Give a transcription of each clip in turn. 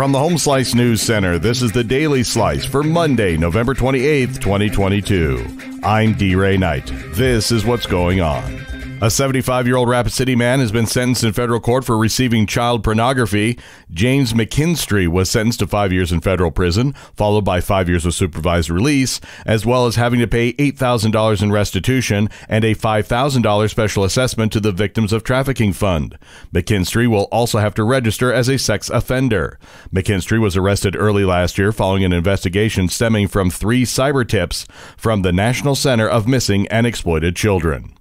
From the Home Slice News Center, this is the Daily Slice for Monday, November 28th, 2022. I'm D-Ray Knight. This is what's going on. A 75-year-old Rapid City man has been sentenced in federal court for receiving child pornography. James McKinstry was sentenced to 5 years in federal prison, followed by 5 years of supervised release, as well as having to pay $8,000 in restitution and a $5,000 special assessment to the Victims of Trafficking Fund. McKinstry will also have to register as a sex offender. McKinstry was arrested early last year following an investigation stemming from 3 cyber tips from the National Center of Missing and Exploited Children.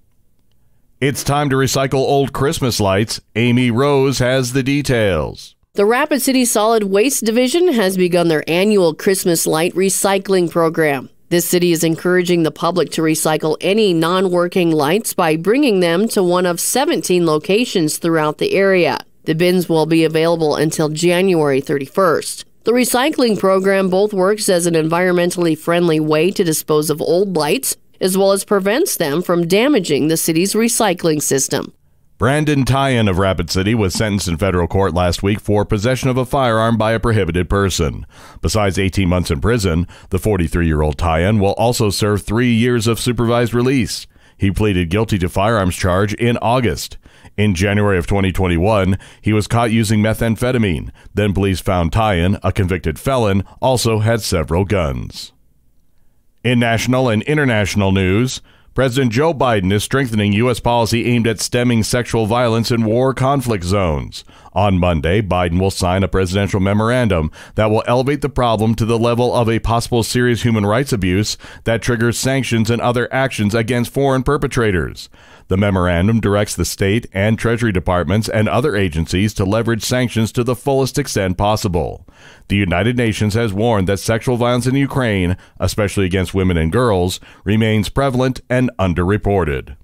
It's time to recycle old Christmas lights. Amy Rose has the details. The Rapid City Solid Waste Division has begun their annual Christmas light recycling program. This city is encouraging the public to recycle any non-working lights by bringing them to one of 17 locations throughout the area. The bins will be available until January 31st. The recycling program both works as an environmentally friendly way to dispose of old lights, as well as prevents them from damaging the city's recycling system. Brandon Tyan of Rapid City was sentenced in federal court last week for possession of a firearm by a prohibited person. Besides 18 months in prison, the 43-year-old Tyan will also serve 3 years of supervised release. He pleaded guilty to firearms charge in August. In January of 2021, he was caught using methamphetamine. Then police found Tyan, a convicted felon, also had several guns. In national and international news, President Joe Biden is strengthening U.S. policy aimed at stemming sexual violence in war conflict zones. On Monday, Biden will sign a presidential memorandum that will elevate the problem to the level of a possible serious human rights abuse that triggers sanctions and other actions against foreign perpetrators. The memorandum directs the state and Treasury departments and other agencies to leverage sanctions to the fullest extent possible. The United Nations has warned that sexual violence in Ukraine, especially against women and girls, remains prevalent and underreported.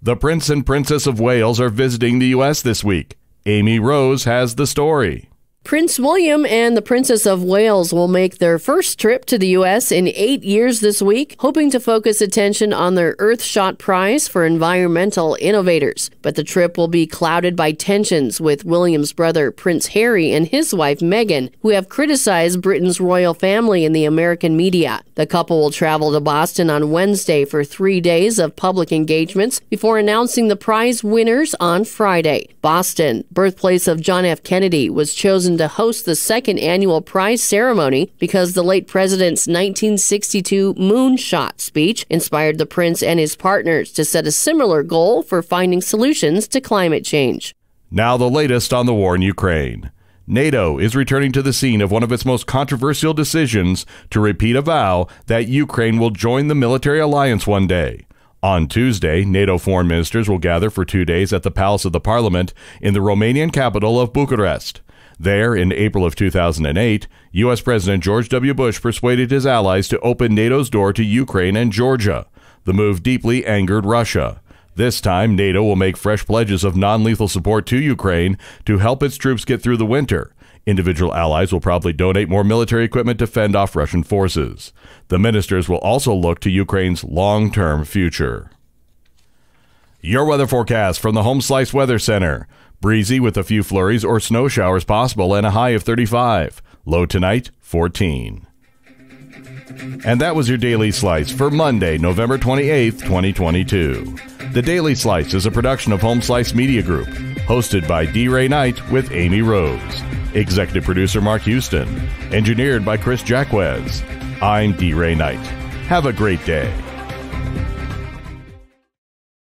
The Prince and Princess of Wales are visiting the U.S. this week. Amy Rose has the story. Prince William and the Princess of Wales will make their first trip to the U.S. in 8 years this week, hoping to focus attention on their Earthshot Prize for environmental innovators. But the trip will be clouded by tensions with William's brother Prince Harry and his wife Meghan, who have criticized Britain's royal family in the American media. The couple will travel to Boston on Wednesday for 3 days of public engagements before announcing the prize winners on Friday. Boston, birthplace of John F. Kennedy, was chosen to host the second annual prize ceremony because the late president's 1962 moonshot speech inspired the prince and his partners to set a similar goal for finding solutions to climate change. Now the latest on the war in Ukraine. NATO is returning to the scene of one of its most controversial decisions to repeat a vow that Ukraine will join the military alliance one day. On Tuesday, NATO foreign ministers will gather for 2 days at the Palace of the Parliament in the Romanian capital of Bucharest. There, in April of 2008, U.S. President George W. Bush persuaded his allies to open NATO's door to Ukraine and Georgia. The move deeply angered Russia. This time, NATO will make fresh pledges of non-lethal support to Ukraine to help its troops get through the winter. Individual allies will probably donate more military equipment to fend off Russian forces. The ministers will also look to Ukraine's long-term future. Your weather forecast from the Home Slice Weather Center. Breezy with a few flurries or snow showers possible and a high of 35. Low tonight, 14. And that was your Daily Slice for Monday, November 28th, 2022. The Daily Slice is a production of Home Slice Media Group, hosted by D-Ray Knight with Amy Rose. Executive producer Mark Houston. Engineered by Chris Jacquez. I'm D-Ray Knight. Have a great day.